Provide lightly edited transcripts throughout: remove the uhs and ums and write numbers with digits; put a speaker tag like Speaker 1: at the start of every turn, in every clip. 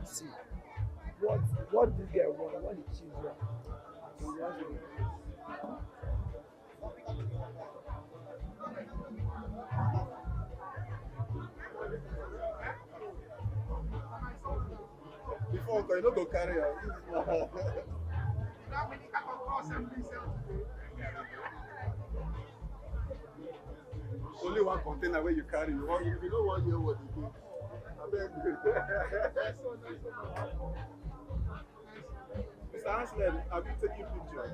Speaker 1: see what this guy want, what the children. He wants to
Speaker 2: Before, you no go carry am. Only one container where you carry. You don't want hear what you do. I beg you. Mr. Hansler, have you taken picture?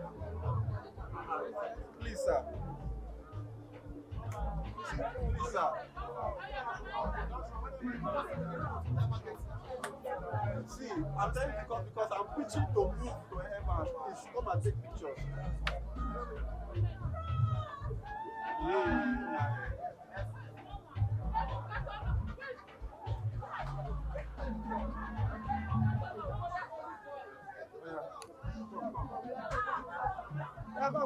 Speaker 2: Please, sir. Please, sir. See, I'm telling you because I'm preaching to move to heaven. Please come and take pictures. Yeah.
Speaker 1: yeah, go.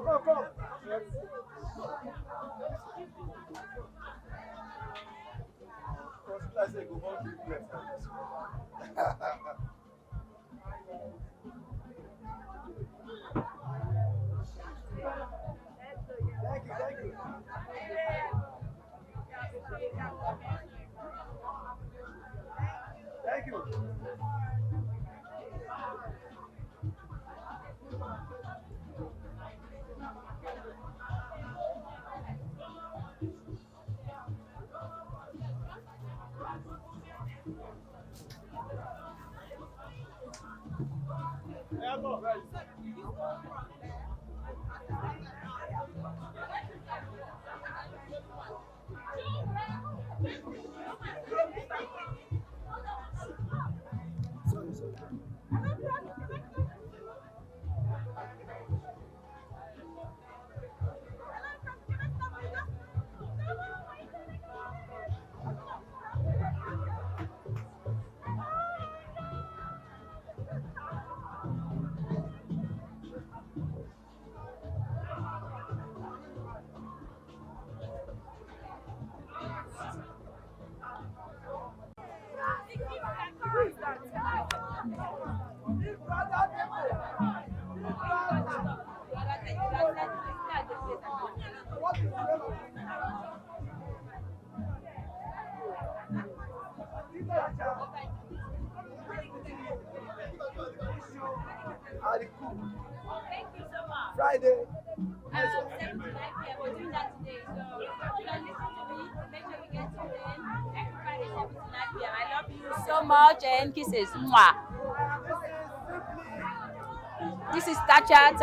Speaker 2: Because I say go home to the place.
Speaker 1: Thank you. Thank you. Yeah, go. Sorry. What is the name of
Speaker 3: Thank you so much.
Speaker 1: Friday?
Speaker 3: 7 to 9 p.m. We're doing that today. So you can listen to me. Make sure we get tuned in every Friday 7 to 9 p.m. I love you so much and kisses. Mwah. This is Tacha.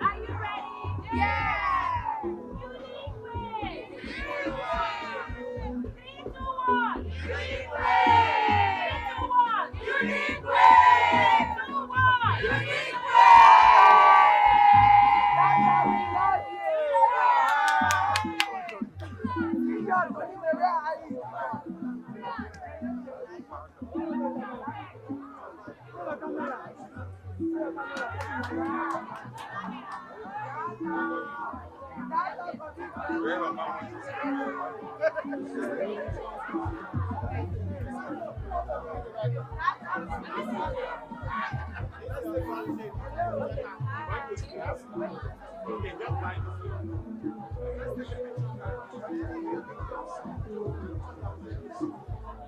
Speaker 3: Are you ready? Yeah! Unique way! Unique way! 3, 2, 1! Unique way! 3, 2, 1! Unique way! 2, 1! Unique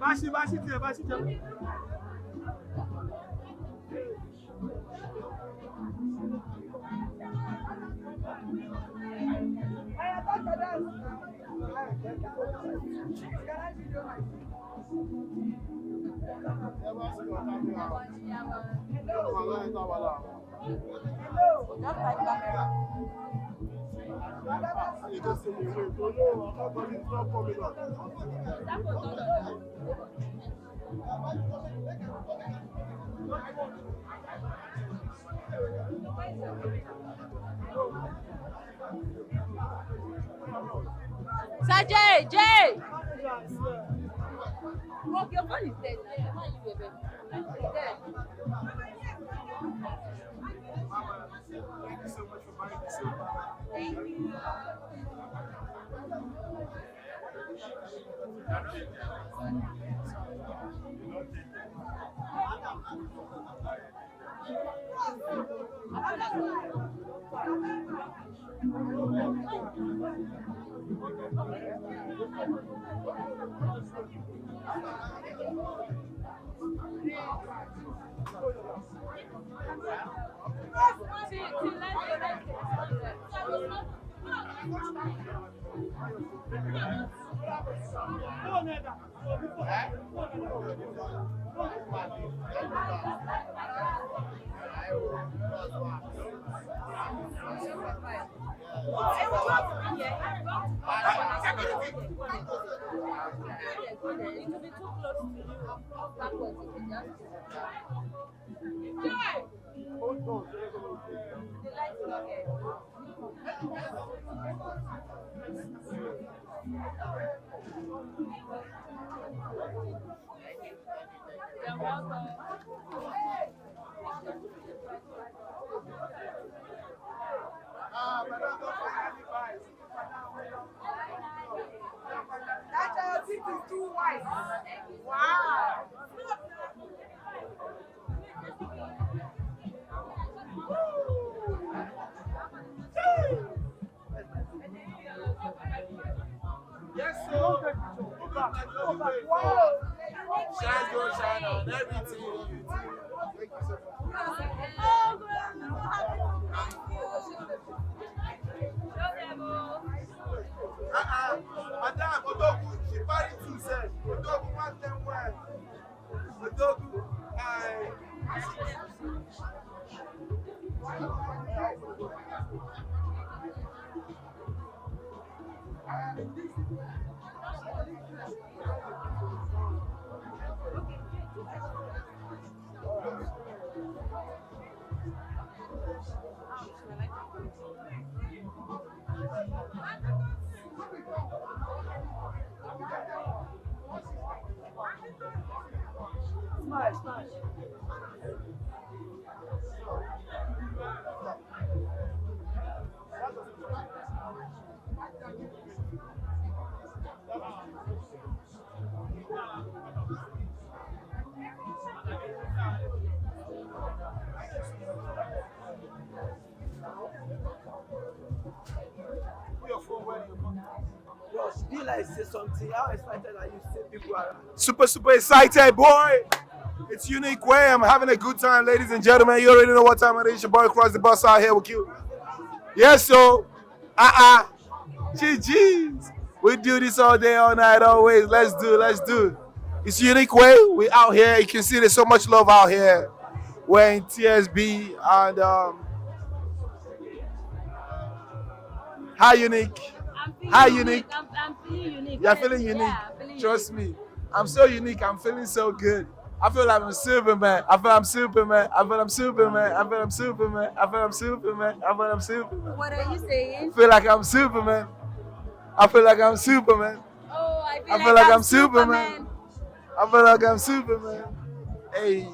Speaker 1: Bashi,
Speaker 3: Just like camera.
Speaker 2: You just see me wait. Oh no, I'm not going. It's not coming up.
Speaker 3: That was not on. Sir Jay, Jay! Oh, your phone is dead now. Your phone is dead. It's dead.
Speaker 2: Thank you so much for buying this silver.
Speaker 3: Thank you.
Speaker 1: That thing is too white. Wow.
Speaker 2: Yes, sir.
Speaker 1: Wow.
Speaker 2: Shine, go shine on everything you do. Thank you so much. Madam, Odogu, she married two sets. Odogu, one them well. Odogu,
Speaker 1: Smash, smash.
Speaker 2: put your phone where you want.
Speaker 1: Ross, do you like say something? How excited are you to see people around?
Speaker 2: Super excited, boy. It's unique way. I'm having a good time, ladies and gentlemen. You already know what time it is. Your boy Cross the Bus out here with you. Yes, so. GG's. We do this all day, all night, always. Let's do. It's unique way. We out here. You can see there's so much love out here. We're in TSB and how unique. How unique.
Speaker 3: I'm feeling unique.
Speaker 2: You're feeling unique.
Speaker 3: Yeah, I'm feeling
Speaker 2: Trust me. I'm so unique. I'm feeling so good. I feel like I'm Superman. I feel I'm Superman. I feel I'm Superman. I feel I'm Superman. I feel I'm Superman. I feel I'm Superman.
Speaker 3: What are you saying?
Speaker 2: I feel like I'm Superman. I feel like I'm Superman.
Speaker 3: Oh, I
Speaker 2: I
Speaker 3: feel
Speaker 2: feel
Speaker 3: like
Speaker 2: like
Speaker 3: I'm
Speaker 2: I'm Superman.
Speaker 3: Superman.
Speaker 2: I feel like I'm Superman. Hey,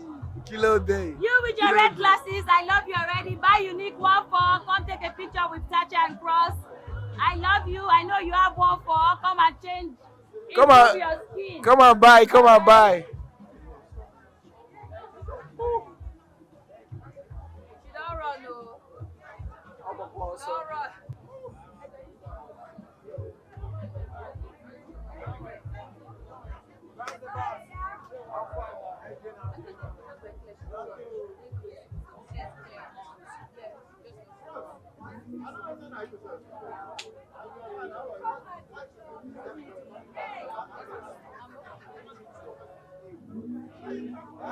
Speaker 2: kilo day.
Speaker 3: You with your red glasses, I love you already. Buy unique 1-4. Come take a picture with Tacha and Cross. I love you. I know you have 1-4. Come and change.
Speaker 2: Come
Speaker 3: Improve
Speaker 2: on.
Speaker 3: your skin.
Speaker 2: Come on, buy. Come on, buy.
Speaker 3: She don't run, no. Don't run.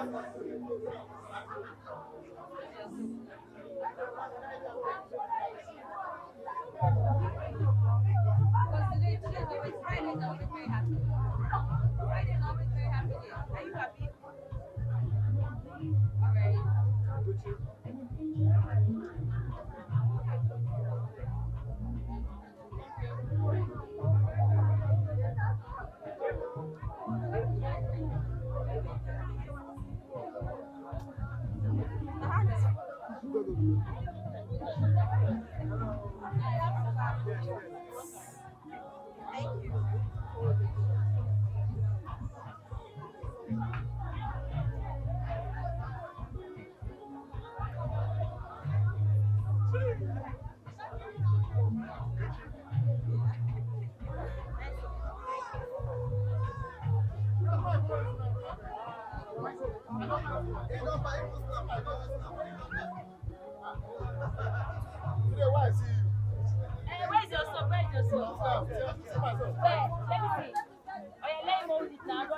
Speaker 3: Because today is always Friday is always very happy. Friday is always very happy day. Are you happy? Alright. Thank you. Where's your son? Where's your son? Where? Let me see. Oh yeah, let him hold it now. Now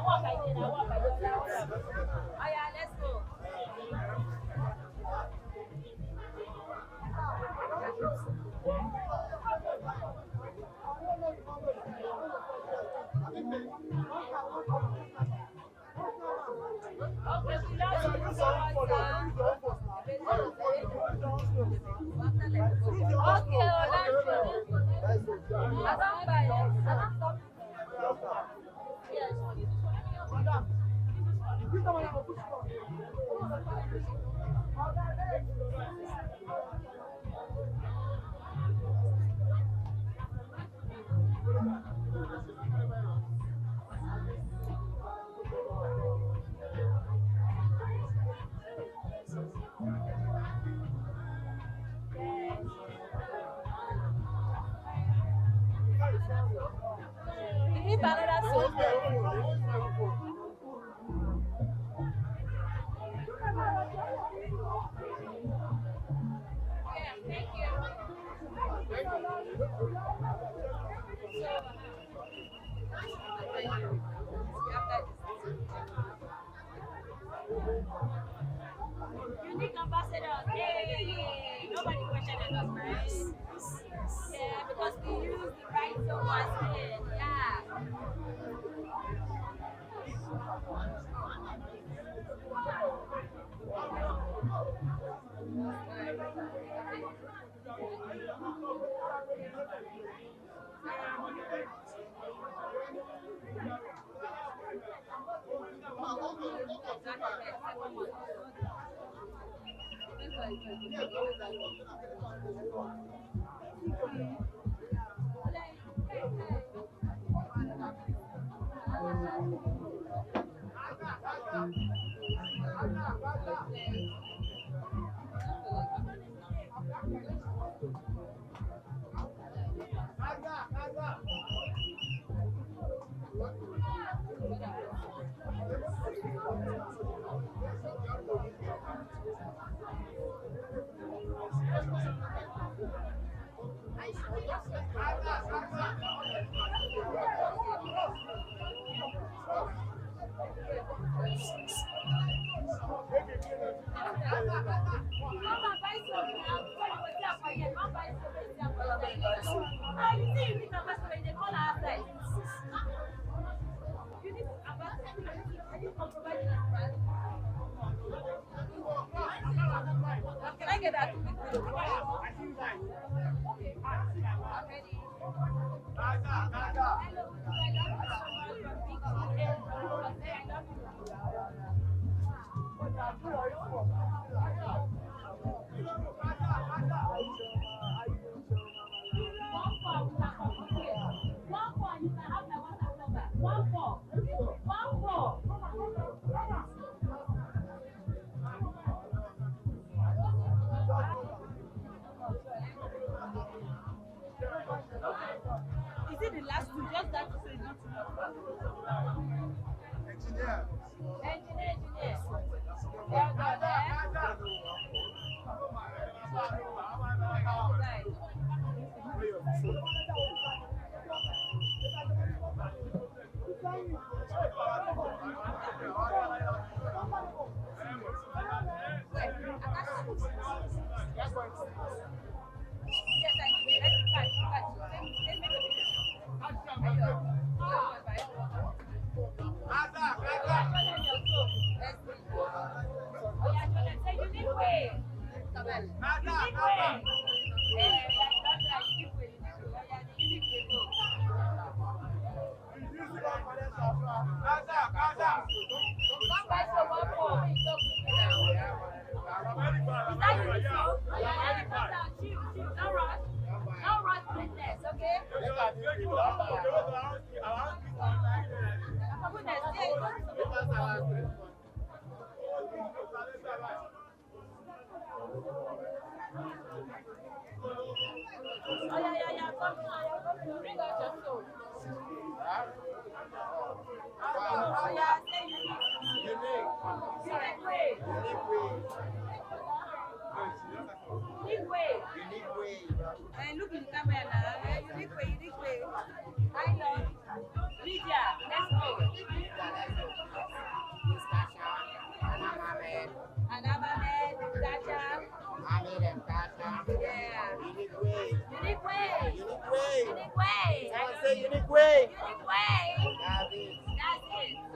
Speaker 3: walk I did. Now walk I did. Oh yeah, let's go. Okay, we love you so much. Okay, let's go. We need another song. Yeah, thank you. Unique ambassadors. Hey, nobody questioned us, right? Yeah, because we use the right so much. Yeah. Can I get that? Is it the last two? Just that to say not
Speaker 2: Engineer.
Speaker 3: engineer. Well done, eh? Look in the camera now. Unique way, unique way. I know. Lydia, let's go. Another man, Dasha. Yeah. Unique way. Unique way. Unique way. Unique way. I say unique way. Unique way. That's it. That's it.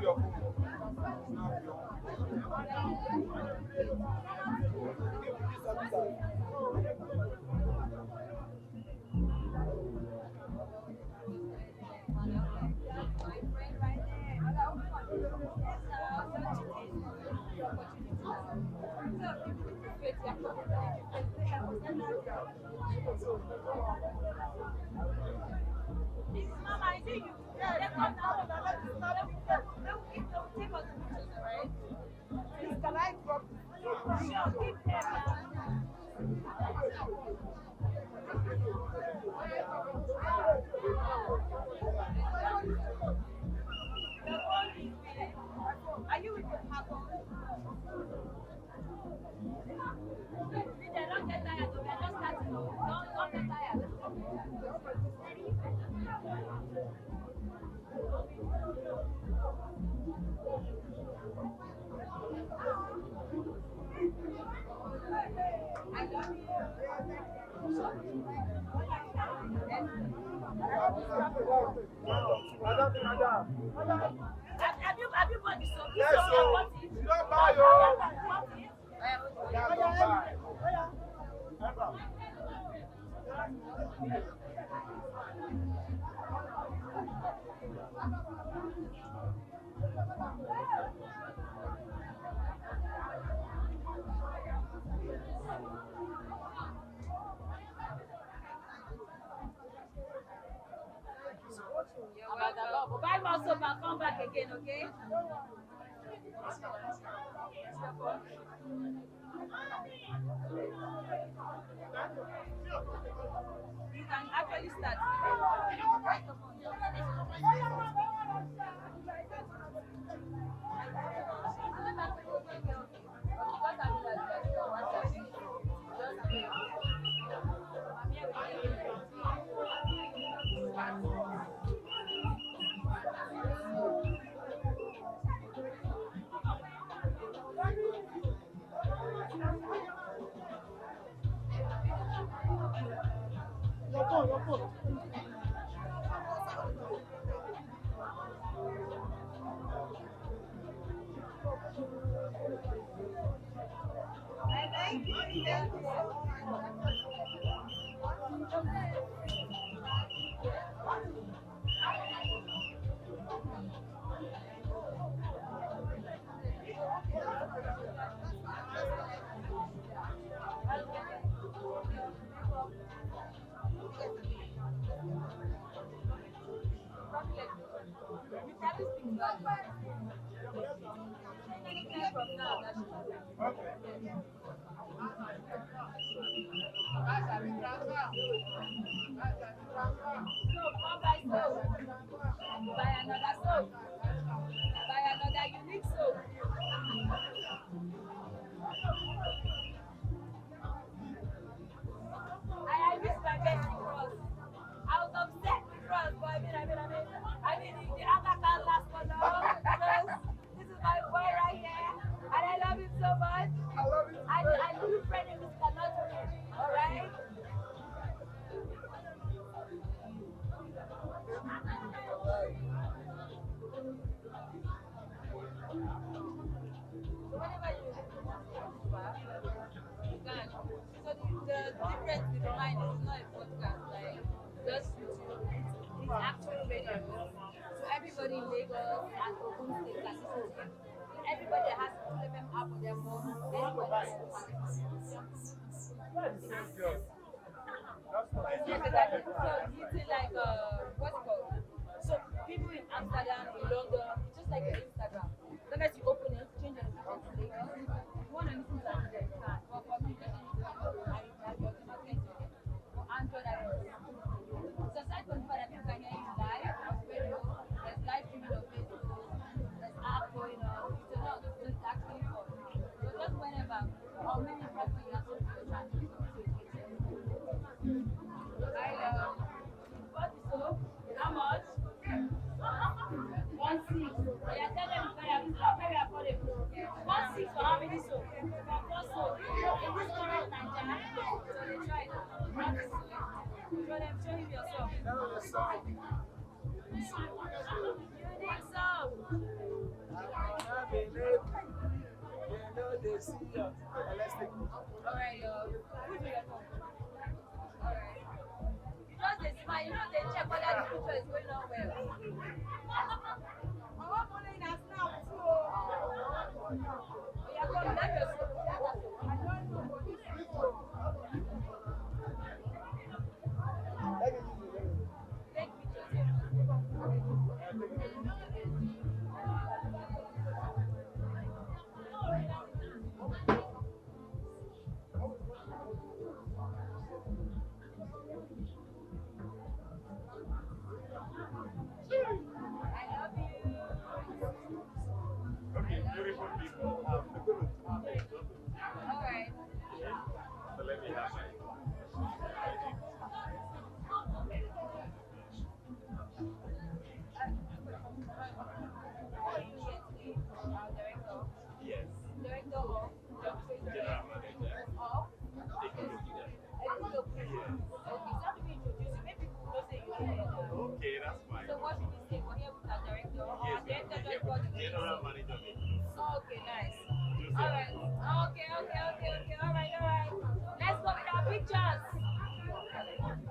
Speaker 3: Your mom is like Mama, I see you. Yeah, they come now. They will take us to pictures, alright?
Speaker 1: Please, can I drop
Speaker 3: Sure, keep them now. The phone is there. Are you with your phone? They don't get tired, so they're just starting. Don't get tired. I love have you bought the soap? This
Speaker 2: Yes,
Speaker 3: soap,
Speaker 2: so
Speaker 3: what is?
Speaker 2: you don't buy your.
Speaker 3: What is?
Speaker 2: Yeah, don't buy.
Speaker 3: You're welcome. Buy more soap and come back again, okay? You can actually start.
Speaker 1: your phone?
Speaker 3: From now, that's soap, come buy soap. Buy another soap. Buy another unique soap. I miss my best cross. I was upset with cross, but I mean, the other can't last for long because this is my boy right here, and I love him so much.
Speaker 2: I love it.
Speaker 3: I do frenemies cannot win. All right. So whenever you can. So the difference with mine is not a podcast, like just YouTube. It's actual radio. So everybody in Lagos and Ogun State can listen to it. Everybody that has Full FM app on their phone, anybody. Yes, exactly. So it's like what's it called? So people in Amsterdam, in London, it's just like your Instagram. Long as you open it, change your notifications to Lagos. If you want to listen to that, you can. But for me, just use it and you have your notifications. For Android, I don't know. So aside from the fact that people can hear you live on radio, there's live streaming on Facebook, there's app going on. So no, it's actually fun. So just whenever, or maybe probably you have something to try to do. What is so? How much? 1 6. Yeah, tell them it's very affordable. 1 6 for how many soap? For 4 soap. In this current Nigeria, so they try it. What is so? Show them, show him yourself. You need soap. Alright, who's your phone? Alright. Just they smile, you know they check whether the picture is going on well. My one money in a snap too. Oh, yeah, come, let us. I don't know what this is.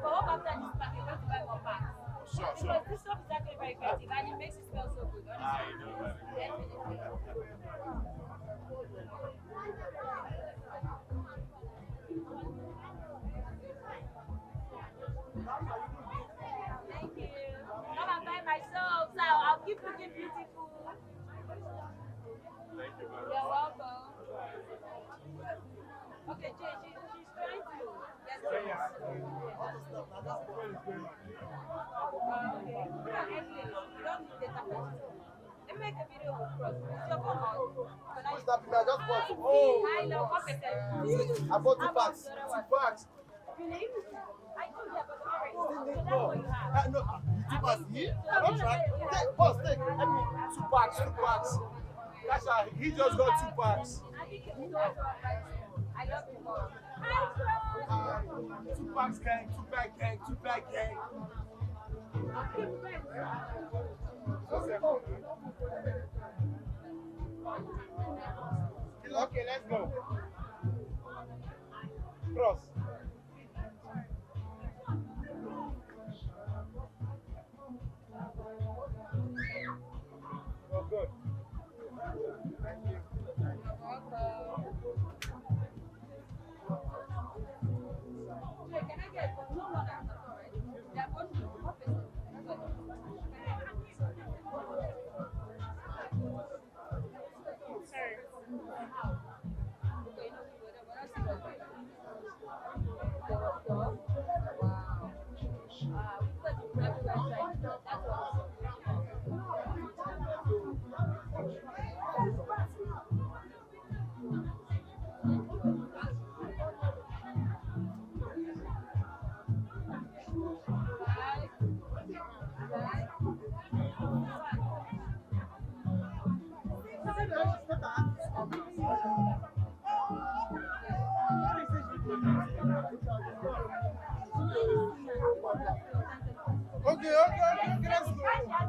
Speaker 3: But hope after this pack, you're going to buy more packs.
Speaker 2: Sure,
Speaker 3: Because this stuff is actually very creative and it makes it smell so good. Honestly. Definitely. Thank you. Come and buy my soap, so I'll keep looking beautiful. You're welcome. Okay, Jay, she's trying to get some. Okay. Put on airplane. You don't need data first. Let me make a video with Cross. It's your phone on. Can I? I know. What percent?
Speaker 2: I bought 2 packs. 2 packs.
Speaker 3: Really? I told you about the orange. So that's what you have.
Speaker 2: No, 2 packs. Don't try. Boss, take. I mean, 2 packs. 2 packs. Kasha, he just got 2 packs.
Speaker 3: I think it's so right. I love you more. Hi, Cross.
Speaker 2: 2 packs gang, 2 pack gang, 2 pack gang. Okay, let's go. Cross. Oh, good. Thank you.
Speaker 3: Wait, can I get one? No, that's all right. They're both what percent? Sorry. Okay, no, we're not serious right now.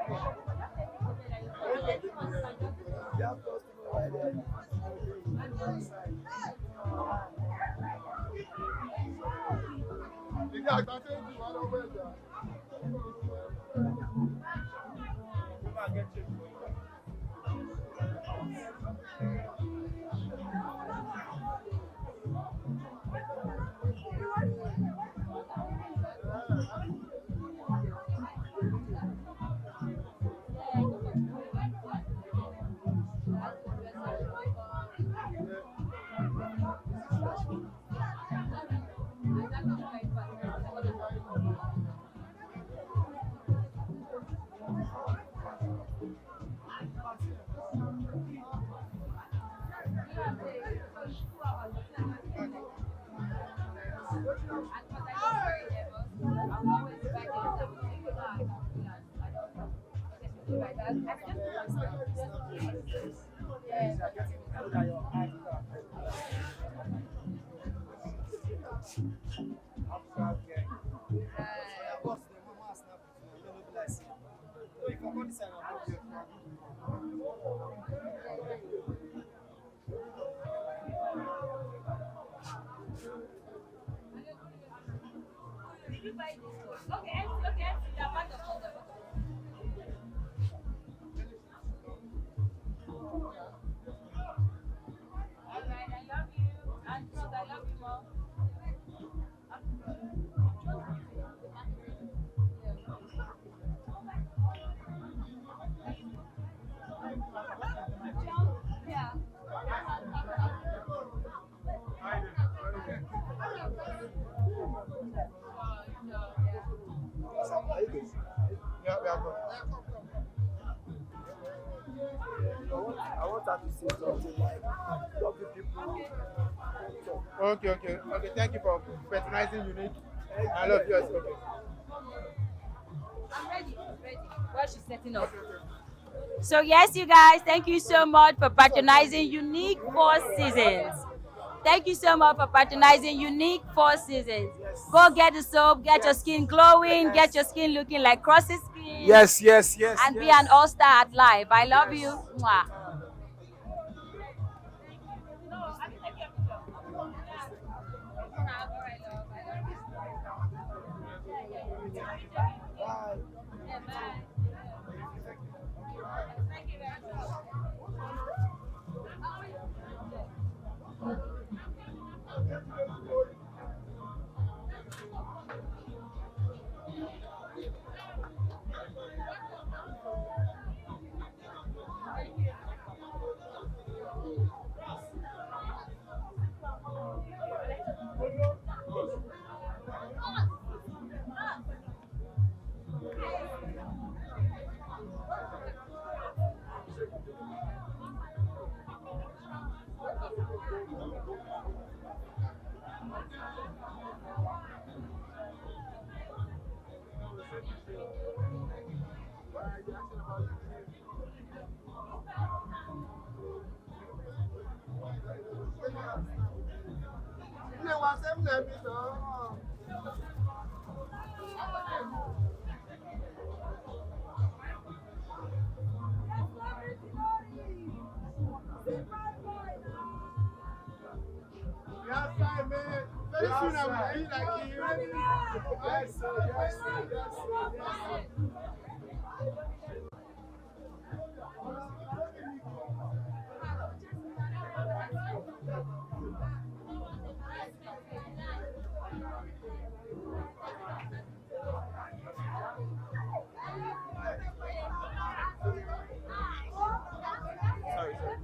Speaker 3: Wow. We've got the private website. That's awesome.
Speaker 2: Okay, let's go.
Speaker 1: You have customer right there.
Speaker 3: Did you buy this one? Okay, okay, they're part of all the Alright, I love you. And Cross, I love you more. Yeah.
Speaker 2: Yeah, we are good.
Speaker 1: I want her to say something like, love you people.
Speaker 2: Okay. Thank you for patronizing Unique. I love you. Okay.
Speaker 3: I'm ready. While she's setting up. So yes, you guys, thank you so much for patronizing Unique 4 Seasons. Thank you so much for patronizing Unique 4 Seasons. Go get the soap, get your skin glowing, get your skin looking like Cross's skin.
Speaker 2: Yes.
Speaker 3: And be an all-star at life. I love you. Mwah. Alright, love. I love you.
Speaker 1: Bye.
Speaker 3: Yeah, bye. Thank you very much.
Speaker 2: Very soon I will be like you. Yes, sir. Yes, sir. Yes, sir. Yes, sir. Sorry, sorry.